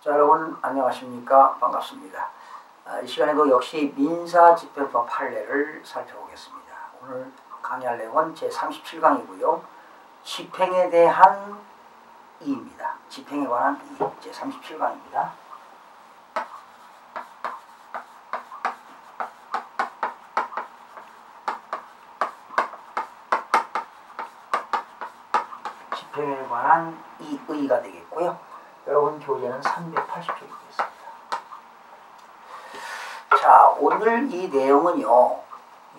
자, 여러분 안녕하십니까? 반갑습니다. 이 시간에도 역시 민사집행법 판례를 살펴보겠습니다. 오늘 강의할 내용은 제37강이고요. 집행에 대한 이입니다. 집행에 관한 이, 제37강입니다. 집행에 관한 이 의의가 되겠고요. 여러분 교재는 380쪽이겠습니다. 자, 오늘 이 내용은요.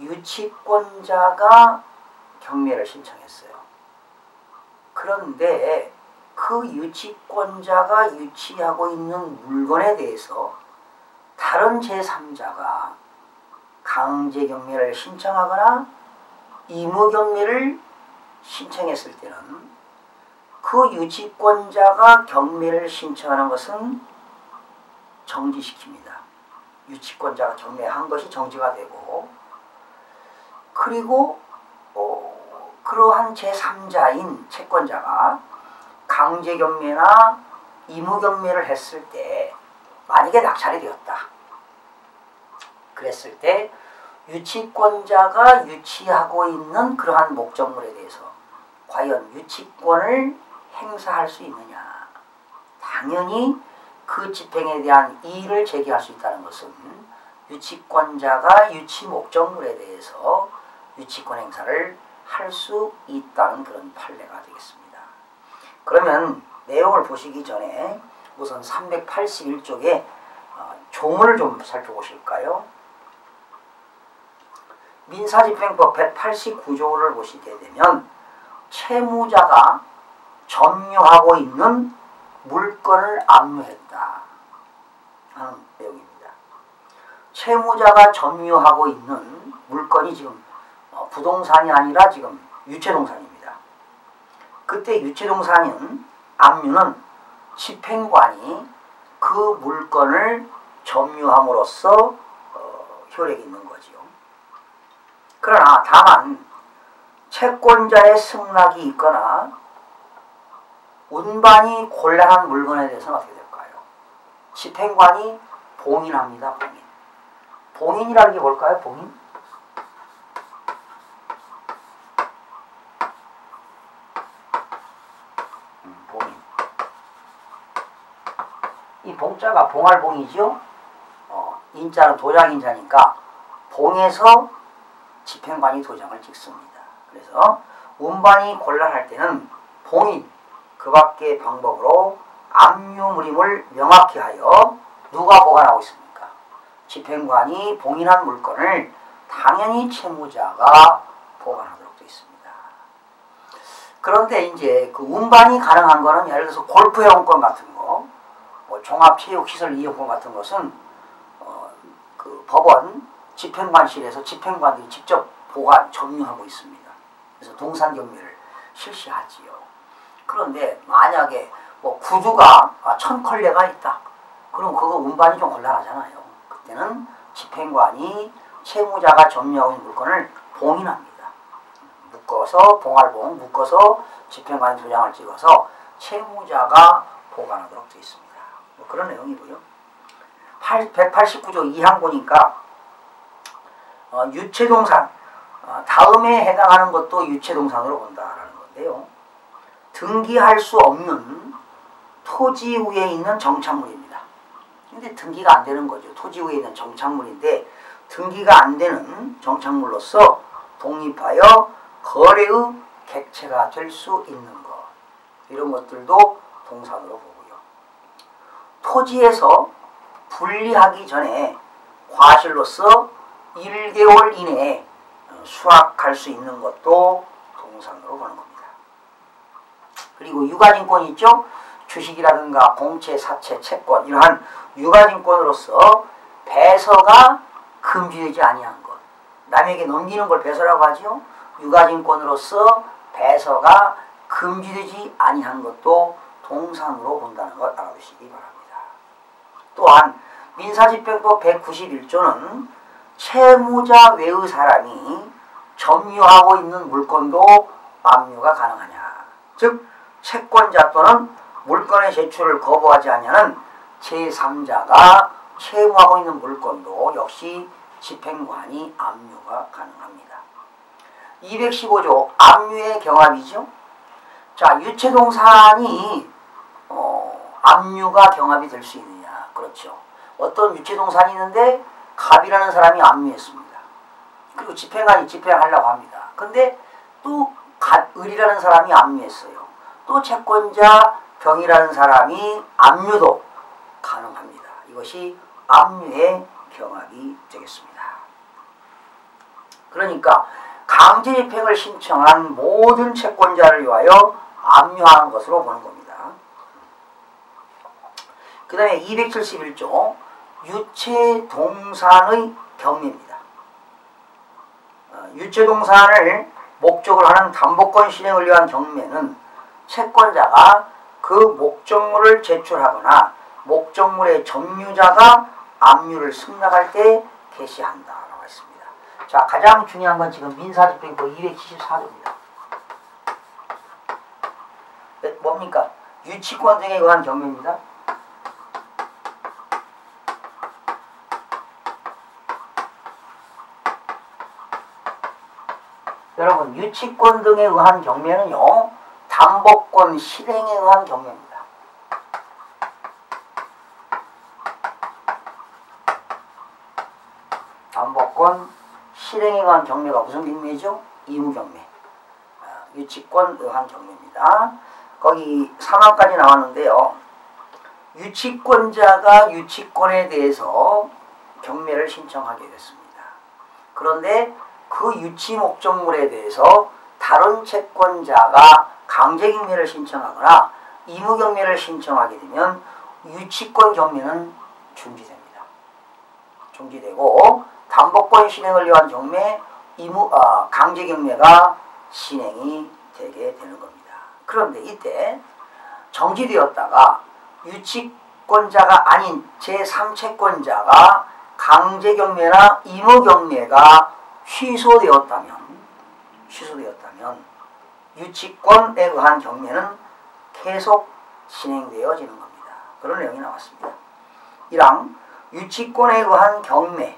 유치권자가 경매를 신청했어요. 그런데 그 유치권자가 유치하고 있는 물건에 대해서 다른 제3자가 강제 경매를 신청하거나 의무 경매를 신청했을 때는 그 유치권자가 경매를 신청하는 것은 정지시킵니다. 유치권자가 경매한 것이 정지가 되고, 그리고 그러한 제3자인 채권자가 강제 경매나 의무 경매를 했을 때 만약에 낙찰이 되었다. 그랬을 때 유치권자가 유치하고 있는 그러한 목적물에 대해서 과연 유치권을 행사할 수 있느냐. 당연히 그 집행에 대한 이의를 제기할 수 있다는 것은 유치권자가 유치 목적물에 대해서 유치권 행사를 할 수 있다는 그런 판례가 되겠습니다. 그러면 내용을 보시기 전에 우선 381쪽에 조문을 좀 살펴보실까요? 민사집행법 189조를 보시게 되면 채무자가 점유하고 있는 물건을 압류했다 하는 내용입니다. 채무자가 점유하고 있는 물건이 지금 부동산이 아니라 지금 유체동산입니다. 그때 유체동산인 압류는 집행관이 그 물건을 점유함으로써 효력이 있는 거지요. 그러나 다만 채권자의 승낙이 있거나 운반이 곤란한 물건에 대해서는 어떻게 될까요? 집행관이 봉인합니다. 봉인. 봉인이라는 게 뭘까요? 봉인? 봉인. 이 봉자가 봉할봉이죠? 인자는 도장인자니까 봉해서 집행관이 도장을 찍습니다. 그래서 운반이 곤란할 때는 봉인, 그 밖의 방법으로 압류무림을 명확히 하여 누가 보관하고 있습니까? 집행관이 봉인한 물건을 당연히 채무자가 보관하도록 되어 있습니다. 그런데 이제 그 운반이 가능한 거는 예를 들어서 골프 회원권 같은 거, 종합체육시설 이용권 같은 것은 그 법원 집행관실에서 집행관들이 직접 보관, 점유하고 있습니다. 그래서 동산 경매를 실시하지요. 그런데 만약에 구두가 1000컬레가 있다. 그럼 그거 운반이 좀 곤란하잖아요. 그때는 집행관이 채무자가 점유하고 있는 물건을 봉인합니다. 묶어서 봉할봉, 묶어서 집행관이 도장을 찍어서 채무자가 보관하도록 되어 있습니다. 그런 내용이고요. 189조 2항 보니까 유체동산, 다음에 해당하는 것도 유체동산으로 본다라는 건데요. 등기할 수 없는 토지 위에 있는 정착물입니다. 근데 등기가 안 되는 거죠. 토지 위에 있는 정착물인데 등기가 안 되는 정착물로서 독립하여 거래의 객체가 될 수 있는 것. 이런 것들도 동산으로 보고요. 토지에서 분리하기 전에 과실로서 1개월 이내에 수확할 수 있는 것도 동산으로 보는 겁니다. 그리고 유가증권이 있죠. 주식이라든가 공채, 사채, 채권 이러한 유가증권으로서 배서가 금지되지 아니한 것. 남에게 넘기는 걸 배서라고 하죠. 유가증권으로서 배서가 금지되지 아니한 것도 동산으로 본다는 걸 알아두시기 바랍니다. 또한 민사집행법 191조는 채무자 외의 사람이 점유하고 있는 물건도 압류가 가능하냐. 즉 채권자 또는 물건의 제출을 거부하지 않냐는 제3자가 채무하고 있는 물건도 역시 집행관이 압류가 가능합니다. 215조 압류의 경합이죠. 자, 유체동산이 압류가 경합이 될 수 있느냐. 그렇죠. 어떤 유체동산이 있는데 갑이라는 사람이 압류했습니다. 그리고 집행관이 집행하려고 합니다. 근데 또 을이라는 사람이 압류했어요. 또 채권자 병이라는 사람이 압류도 가능합니다. 이것이 압류의 경합이 되겠습니다. 그러니까 강제집행을 신청한 모든 채권자를 위하여 압류하는 것으로 보는 겁니다. 그 다음에 271조 유체동산의 경매입니다. 유체동산을 목적으로 하는 담보권 실행을 위한 경매는 채권자가 그 목적물을 제출하거나 목적물의 점유자가 압류를 승낙할 때 개시한다 라고 했습니다. 자, 가장 중요한 건 지금 민사집행법 274조입니다. 뭡니까? 유치권 등에 의한 경매입니다. 여러분, 유치권 등에 의한 경매는요, 담보권 실행에 의한 경매입니다. 담보권 실행에 의한 경매가 무슨 경매죠? 의무경매. 유치권 의한 경매입니다. 거기 3항까지 나왔는데요. 유치권자가 유치권에 대해서 경매를 신청하게 됐습니다. 그런데 그 유치 목적물에 대해서 다른 채권자가 강제경매를 신청하거나 의무경매를 신청하게 되면 유치권 경매는 중지됩니다. 중지되고 담보권 실행을 위한 경매, 강제경매가 진행이 되게 되는 겁니다. 그런데 이때 정지되었다가 유치권자가 아닌 제3채권자가 강제경매나 의무경매가 취소되었다면 유치권에 의한 경매는 계속 진행되어지는 겁니다. 그런 내용이 나왔습니다. 1항 유치권에 의한 경매는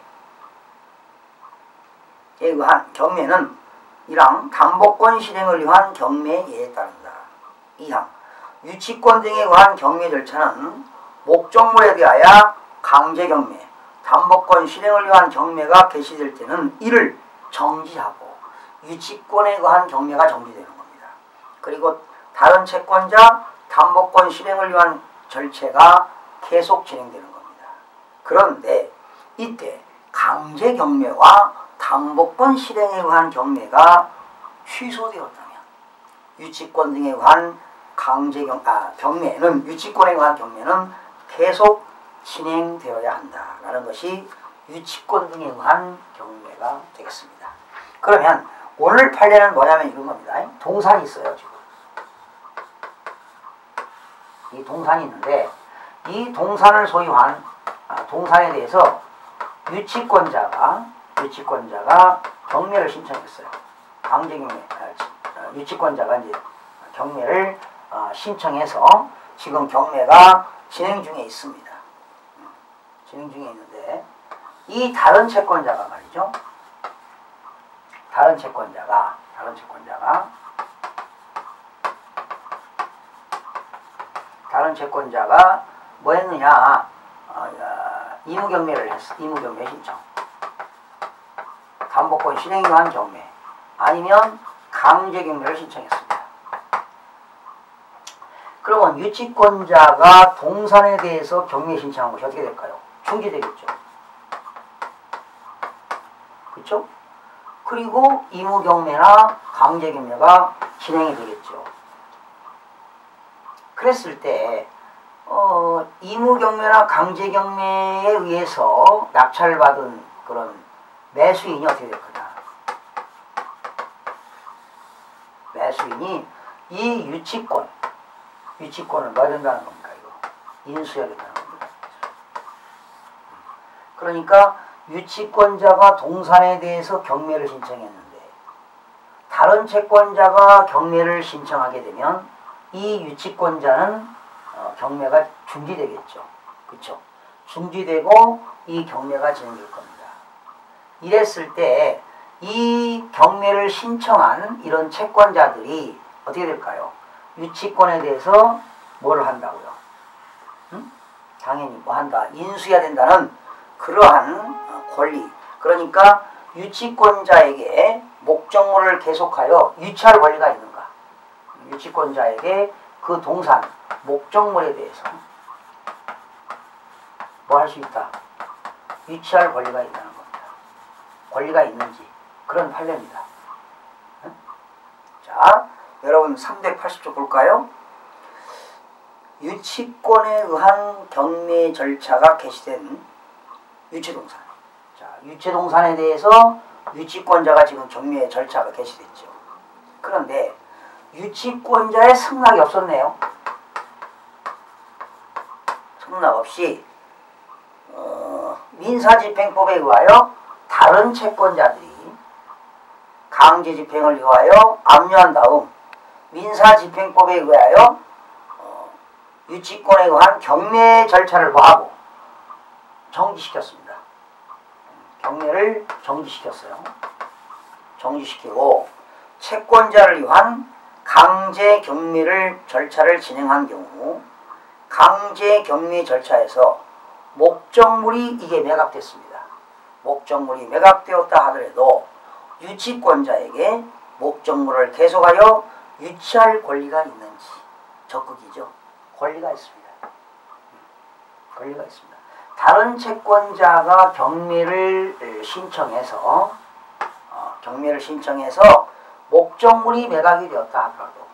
1항 담보권 실행을 위한 경매에 따른다. 2항 유치권 등에 의한 경매 절차는 목적물에 대하여 강제경매, 담보권 실행을 위한 경매가 개시될 때는 이를 정지하고 유치권에 의한 경매가 정지되는 겁니다. 그리고 다른 채권자 담보권 실행을 위한 절차가 계속 진행되는 겁니다. 그런데 이때 강제경매와 담보권 실행에 의한 경매가 취소되었다면 유치권 등에 의한 유치권에 의한 경매는 계속 진행되어야 한다라는 것이 유치권 등에 의한 경매가 되겠습니다. 그러면 오늘 판례는 뭐냐면 이런 겁니다. 동산이 있어요. 지금 이 동산이 있는데 이 동산을 소유한 동산에 대해서 유치권자가 경매를 신청했어요. 강제경매, 유치권자가 이제 경매를 신청해서 지금 경매가 진행 중에 있습니다. 진행 중에 있는데 이 다른 채권자가 말이죠. 다른 채권자가 뭐 했느냐? 의무경매를 했어. 의무경매 신청. 담보권 실행에 의한 경매. 아니면 강제경매를 신청했습니다. 그러면 유치권자가 동산에 대해서 경매 신청한 것이 어떻게 될까요? 중지되겠죠. 그렇죠? 그리고 의무경매나 강제경매가 진행이 되겠죠. 그랬을 때 의무경매나 강제경매에 의해서 낙찰을 받은 그런 매수인이 어떻게 될 거냐. 매수인이 이 유치권을 넣어야 된다는 겁니다. 이거 인수해야 된다는 겁니다. 그러니까 유치권자가 동산에 대해서 경매를 신청했는데 다른 채권자가 경매를 신청하게 되면 이 유치권자는 경매가 중지되겠죠. 그쵸? 중지되고 이 경매가 진행될 겁니다. 이랬을 때 이 경매를 신청한 이런 채권자들이 어떻게 될까요? 유치권에 대해서 뭘 한다고요? 응? 당연히 뭐 한다. 인수해야 된다는 그러한 권리. 그러니까 유치권자에게 목적물을 계속하여 유치할 권리가 있는가? 유치권자에게 그 동산, 목적물에 대해서 뭐 할 수 있다? 유치할 권리가 있다는 겁니다. 권리가 있는지 그런 판례입니다. 응? 자, 여러분 380조 볼까요? 유치권에 의한 경매 절차가 개시된 유치동산. 자, 유치동산에 대해서 유치권자가 지금 경매 절차가 개시됐죠. 그런데 유치권자의 승낙이 없었네요. 승낙 없이 민사집행법에 의하여 다른 채권자들이 강제집행을 위하여 압류한 다음 민사집행법에 의하여 유치권에 의한 경매 절차를 뭐하고 정지시켰습니다. 경매를 정지시켰어요. 정지시키고 채권자를 위한 강제 경매를 절차를 진행한 경우 강제 경매 절차에서 목적물이 이게 매각됐습니다. 목적물이 매각되었다 하더라도 유치권자에게 목적물을 계속하여 유치할 권리가 있는지 적극이죠. 권리가 있습니다. 권리가 있습니다. 다른 채권자가 경매를 신청해서 목적물이 매각이 되었다 하더라도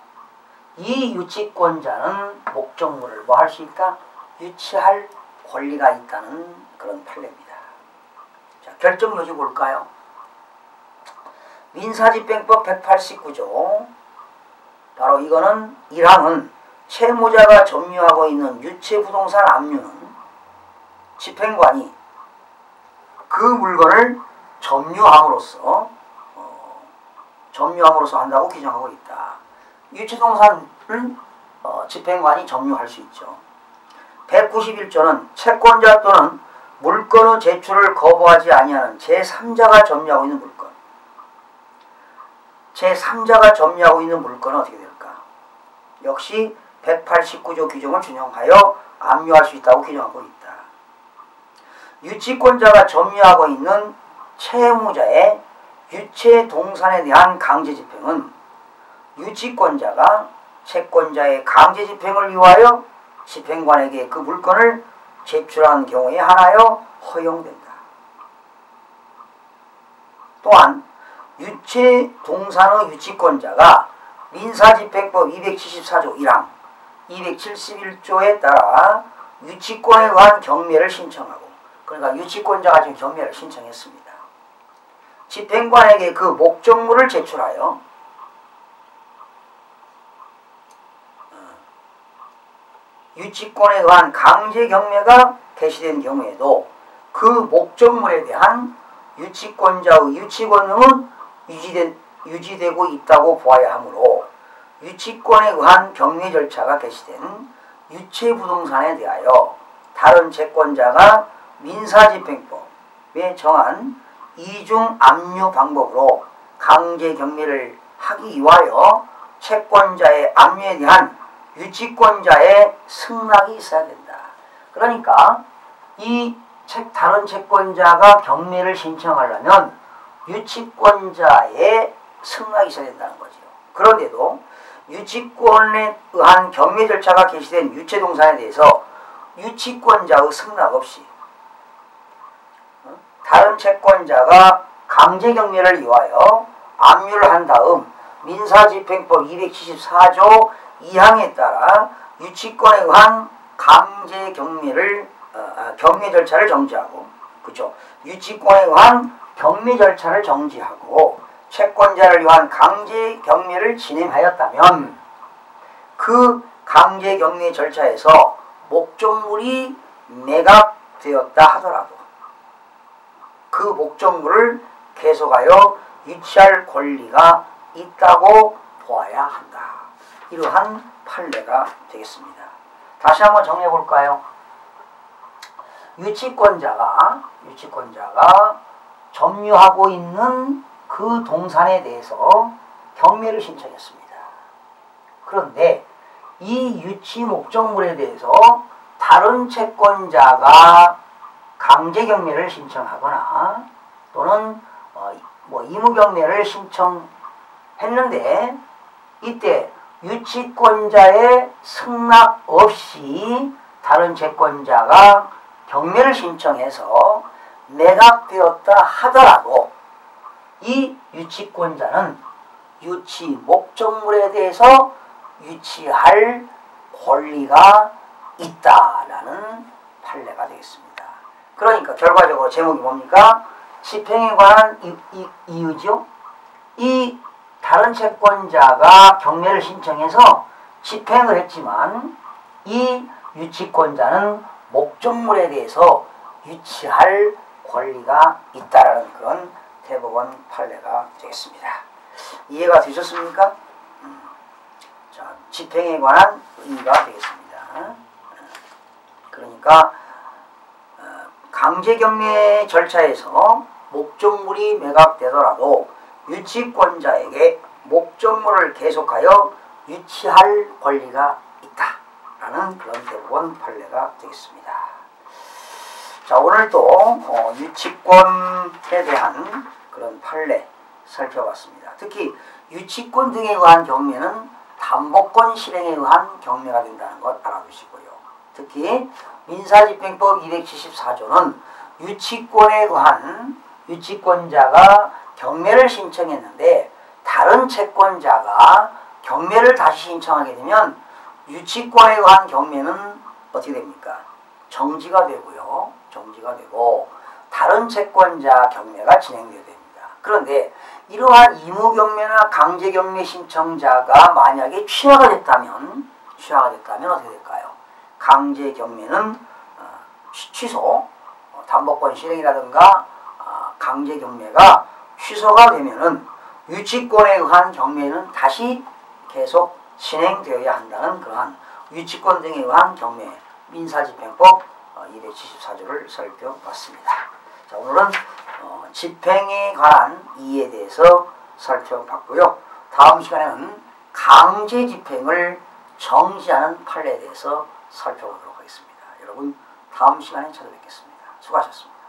이 유치권자는 목적물을 뭐 할 수 있다? 유치할 권리가 있다는 그런 판례입니다. 자, 결정 요지 볼까요? 민사집행법 189조 바로 이거는 1항은 채무자가 점유하고 있는 유체부동산 압류는 집행관이 그 물건을 점유함으로써 한다고 규정하고 있다. 유치동산을 집행관이 점유할 수 있죠. 191조는 채권자 또는 물건의 제출을 거부하지 아니하는 제3자가 점유하고 있는 물건. 제3자가 점유하고 있는 물건은 어떻게 될까? 역시 189조 규정을 준용하여 압류할 수 있다고 규정하고 있다. 유치권자가 점유하고 있는 채무자의 유체 동산에 대한 강제집행은 유치권자가 채권자의 강제집행을 위하여 집행관에게 그 물건을 제출한 경우에 한하여 허용된다. 또한 유체 동산의 유치권자가 민사집행법 274조 1항 271조에 따라 유치권에 의한 경매를 신청하고 그러니까 유치권자가 지금 경매를 신청했습니다. 집행관에게 그 목적물을 제출하여 유치권에 의한 강제 경매가 개시된 경우에도 그 목적물에 대한 유치권자의 유치 권능은 유지되고 있다고 보아야 하므로 유치권에 의한 경매 절차가 개시된 유체부동산에 대하여 다른 채권자가 민사집행법에 정한 이중 압류 방법으로 강제 경매를 하기 위하여 채권자의 압류에 대한 유치권자의 승낙이 있어야 된다. 그러니까 이 다른 채권자가 경매를 신청하려면 유치권자의 승낙이 있어야 된다는 거죠. 그런데도 유치권에 의한 경매 절차가 개시된 유체동산에 대해서 유치권자의 승낙 없이 다른 채권자가 강제 경매를 위하여 압류를 한 다음 민사집행법 274조 2항에 따라 유치권에 의한 강제 경매 절차를 정지하고, 그렇죠? 유치권에 의한 경매 절차를 정지하고 채권자를 위한 강제 경매를 진행하였다면 그 강제 경매 절차에서 목적물이 매각되었다 하더라도 그 목적물을 계속하여 유치할 권리가 있다고 보아야 한다. 이러한 판례가 되겠습니다. 다시 한번 정리해 볼까요? 유치권자가 점유하고 있는 그 동산에 대해서 경매를 신청했습니다. 그런데 이 유치 목적물에 대해서 다른 채권자가 강제 경매를 신청하거나 또는 의무 경매를 신청했는데 이때 유치권자의 승낙 없이 다른 채권자가 경매를 신청해서 매각되었다 하더라도 이 유치권자는 유치 목적물에 대해서 유치할 권리가 있다라는 판례가 되겠습니다. 그러니까 결과적으로 제목이 뭡니까? 집행에 관한 이유죠. 이 다른 채권자가 경매를 신청해서 집행을 했지만 이 유치권자는 목적물에 대해서 유치할 권리가 있다라는 그런 대법원 판례가 되겠습니다. 이해가 되셨습니까? 자, 집행에 관한 의의가 되겠습니다. 그러니까 강제경매 절차에서 목적물이 매각되더라도 유치권자에게 목적물을 계속하여 유치할 권리가 있다라는 그런 대법원 판례가 되겠습니다. 자, 오늘도 유치권에 대한 그런 판례 살펴봤습니다. 특히 유치권 등에 의한 경매는 담보권 실행에 의한 경매가 된다는 것 알아두시고요. 특히 민사집행법 274조는 유치권에 의한 유치권자가 경매를 신청했는데 다른 채권자가 경매를 다시 신청하게 되면 유치권에 의한 경매는 어떻게 됩니까? 정지가 되고요. 정지가 되고 다른 채권자 경매가 진행되어야 됩니다. 그런데 이러한 의무경매나 강제경매 신청자가 만약에 취하가 됐다면 어떻게 될까요? 강제경매는 취소, 담보권 실행이라든가 강제경매가 취소가 되면은 유치권에 의한 경매는 다시 계속 진행되어야 한다는 그러한 유치권 등에 의한 경매 민사집행법 274조를 살펴봤습니다. 자, 오늘은 집행에 관한 이의에 대해서 살펴봤고요. 다음 시간에는 강제집행을 정지하는 판례에 대해서 살펴보도록 하겠습니다. 여러분 다음 시간에 찾아뵙겠습니다. 수고하셨습니다.